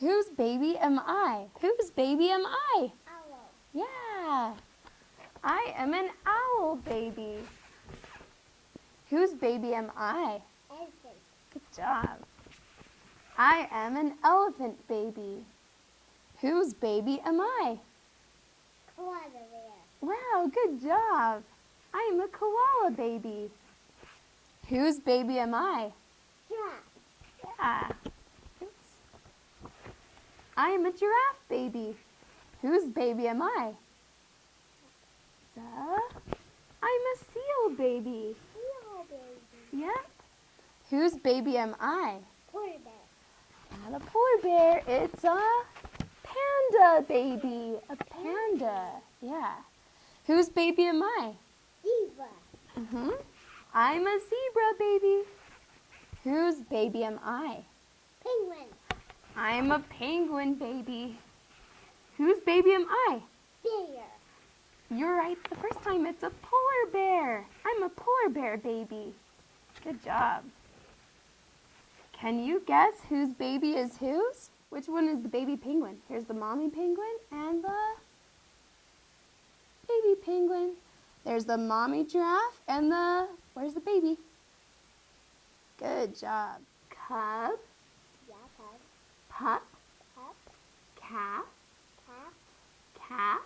Whose baby am I? Whose baby am I? Owl. Yeah. I am an owl baby. Whose baby am I? Elephant. Good job. I am an elephant baby. Whose baby am I? Koala bear. Wow, good job. I am a koala baby. Whose baby am I? Giraffe. Yeah. Oops. I am a giraffe baby. Whose baby am I? I'm a seal baby. Seal baby. Yep. Whose baby am I? Polar bear. Not a polar bear. It's a panda baby. A panda. Yeah. Whose baby am I? Zebra. I'm a zebra baby. Whose baby am I? Penguin. I'm a penguin baby. Whose baby am I? Bear. You're right the first time. It's a polar bear. I'm a polar bear baby. Good job. Can you guess whose baby is whose? Which one is the baby penguin? Here's the mommy penguin and the baby penguin. There's the mommy giraffe and where's the baby? Good job. Cub, Yeah, cub. pup, Pup. calf, Calf. calf,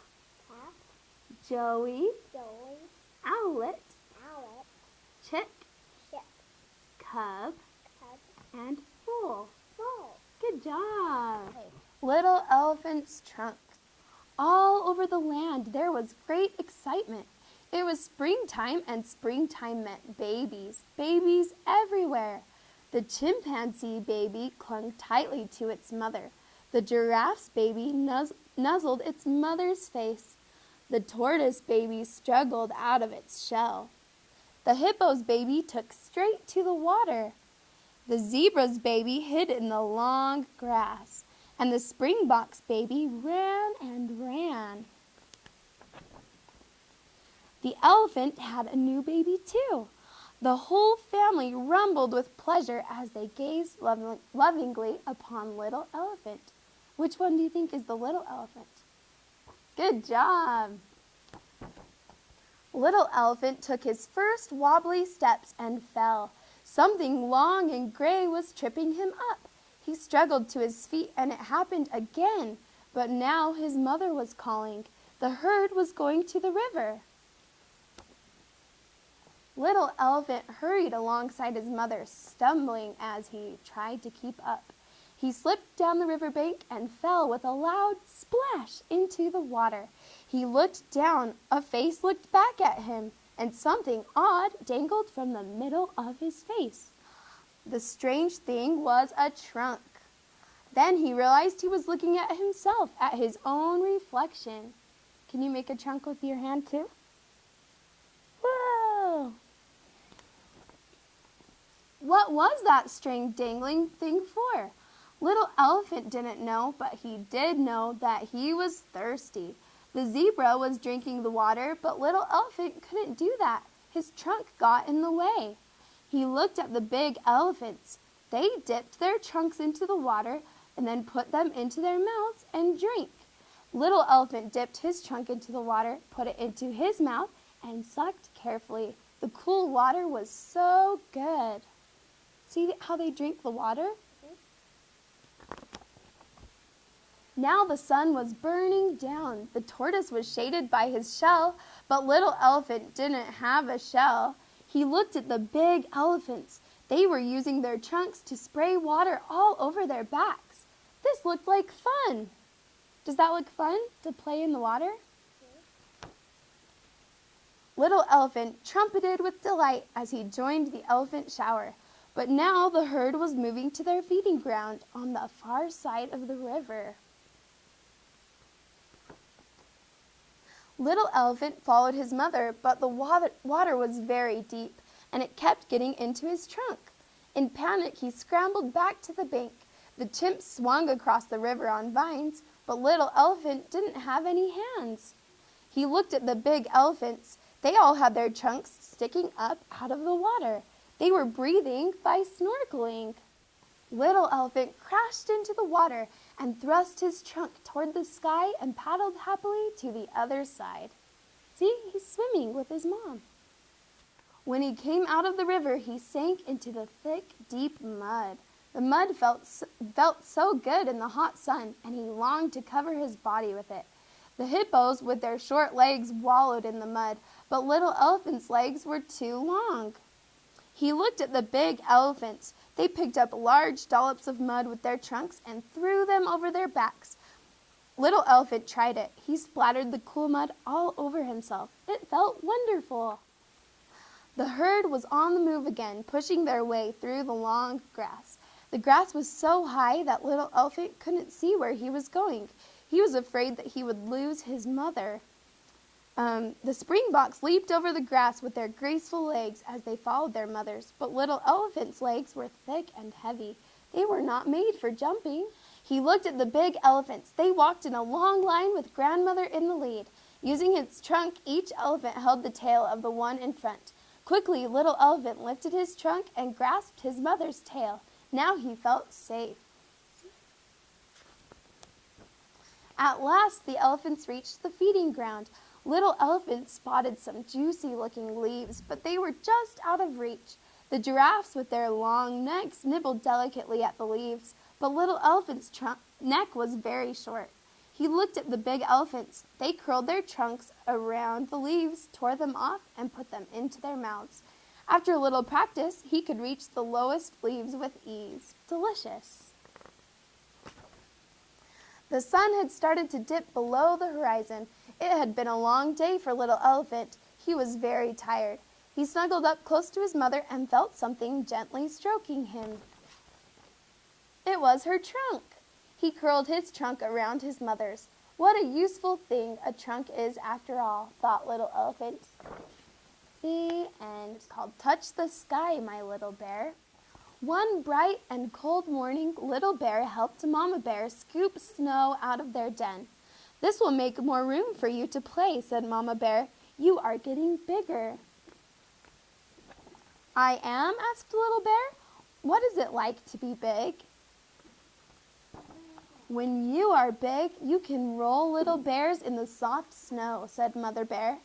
Calf. joey, Joey. owlet, Owlet. chick, Ship. cub, Cub. and foal. Bull. Good job. Little elephant's trunk. All over the land there was great excitement. It was springtime, and springtime meant babies. Babies everywhere. The chimpanzee baby clung tightly to its mother. The giraffe's baby nuzzled its mother's face. The tortoise baby struggled out of its shell. The hippo's baby took straight to the water. The zebra's baby hid in the long grass, and the springbok's baby ran and ran. The elephant had a new baby too. The whole family rumbled with pleasure as they gazed lovingly upon little elephant. Which one do you think is the little elephant? Good job. Little elephant took his first wobbly steps and fell. Something long and gray was tripping him up. He struggled to his feet, and it happened again. But now his mother was calling. The herd was going to the river. Little elephant hurried alongside his mother, stumbling as he tried to keep up. He slipped down the riverbank and fell with a loud splash into the water. He looked down, a face looked back at him, and something odd dangled from the middle of his face. The strange thing was a trunk. Then he realized he was looking at himself, at his own reflection. Can you make a trunk with your hand too? Whoa! What was that strange dangling thing for? Little elephant didn't know, but he did know that he was thirsty. The zebra was drinking the water, but little elephant couldn't do that. His trunk got in the way. He looked at the big elephants. They dipped their trunks into the water and then put them into their mouths and drank. Little elephant dipped his trunk into the water, put it into his mouth, and sucked carefully. The cool water was so good. See how they drink the water? Now the sun was burning down. The tortoise was shaded by his shell, but little elephant didn't have a shell. He looked at the big elephants. They were using their trunks to spray water all over their backs. This looked like fun. Does that look fun, to play in the water? Little elephant trumpeted with delight as he joined the elephant shower. But now the herd was moving to their feeding ground on the far side of the river. Little elephant followed his mother, but the water was very deep, and it kept getting into his trunk. In panic, he scrambled back to the bank. The chimp swung across the river on vines, but little elephant didn't have any hands. He looked at the big elephants. They all had their trunks sticking up out of the water. They were breathing by snorkeling. Little Elephant crashed into the water and thrust his trunk toward the sky and paddled happily to the other side. See, he's swimming with his mom. When he came out of the river, he sank into the thick, deep mud. The mud felt so good in the hot sun, and he longed to cover his body with it. The hippos, with their short legs, wallowed in the mud, but Little Elephant's legs were too long. He looked at the big elephants. They picked up large dollops of mud with their trunks and threw them over their backs. Little Elephant tried it. He splattered the cool mud all over himself. It felt wonderful. The herd was on the move again, pushing their way through the long grass. The grass was so high that Little Elephant couldn't see where he was going. He was afraid that he would lose his mother. The springboks leaped over the grass with their graceful legs as they followed their mothers, but Little Elephant's legs were thick and heavy. They were not made for jumping. He looked at the big elephants. They walked in a long line with Grandmother in the lead. Using its trunk, each elephant held the tail of the one in front. Quickly, Little Elephant lifted his trunk and grasped his mother's tail. Now he felt safe. At last, the elephants reached the feeding ground. Little Elephant spotted some juicy-looking leaves, but they were just out of reach. The giraffes, with their long necks, nibbled delicately at the leaves, but Little Elephant's neck was very short. He looked at the big elephants. They curled their trunks around the leaves, tore them off, and put them into their mouths. After a little practice, he could reach the lowest leaves with ease. Delicious. The sun had started to dip below the horizon. It had been a long day for Little Elephant. He was very tired. He snuggled up close to his mother and felt something gently stroking him. It was her trunk. He curled his trunk around his mother's. What a useful thing a trunk is after all, thought Little Elephant. The end. It's called Touch the Sky, My Little Bear. One bright and cold morning, Little Bear helped Mama Bear scoop snow out of their den. This will make more room for you to play, said Mama Bear. You are getting bigger. I am? Asked Little Bear. What is it like to be big? When you are big, you can roll little bears in the soft snow, said Mother Bear.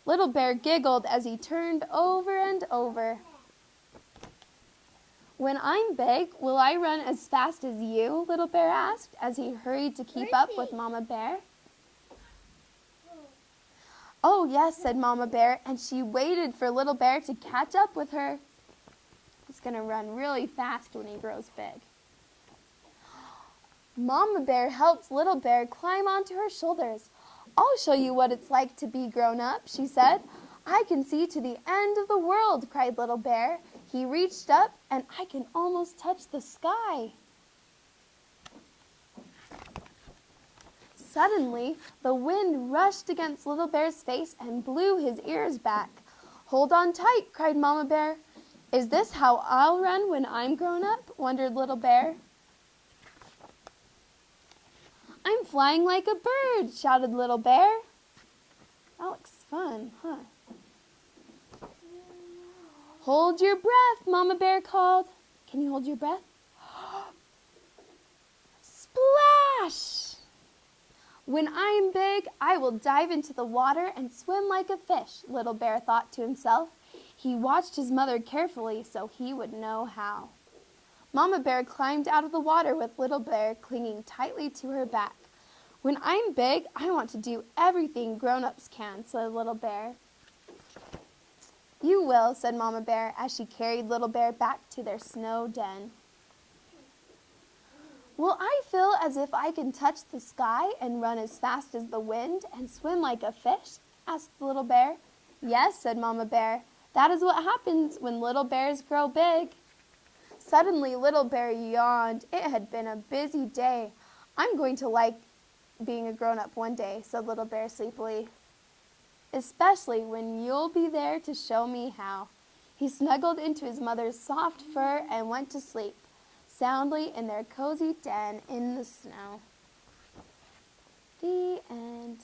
Little Bear giggled as he turned over and over. When I'm big, will I run as fast as you? Little Bear asked as he hurried to keep up with Mama Bear. Oh, yes, said Mama Bear, and she waited for Little Bear to catch up with her. He's going to run really fast when he grows big. Mama Bear helped Little Bear climb onto her shoulders. I'll show you what it's like to be grown up, she said. I can see to the end of the world, cried Little Bear. He reached up, and I can almost touch the sky. Suddenly, the wind rushed against Little Bear's face and blew his ears back. Hold on tight, cried Mama Bear. Is this how I'll run when I'm grown up? Wondered Little Bear. I'm flying like a bird, shouted Little Bear. That looks fun, huh? Hold your breath, Mama Bear called. Can you hold your breath? Splash! When I'm big, I will dive into the water and swim like a fish, Little Bear thought to himself. He watched his mother carefully so he would know how. Mama Bear climbed out of the water with Little Bear clinging tightly to her back. When I'm big, I want to do everything grown-ups can, said Little Bear. You will, said Mama Bear as she carried Little Bear back to their snow den. Will I feel as if I can touch the sky and run as fast as the wind and swim like a fish? Asked Little Bear. Yes, said Mama Bear. That is what happens when little bears grow big. Suddenly, Little Bear yawned. It had been a busy day. I'm going to like being a grown-up one day, said Little Bear sleepily. Especially when you'll be there to show me how. He snuggled into his mother's soft fur and went to sleep, soundly in their cozy den in the snow. The end.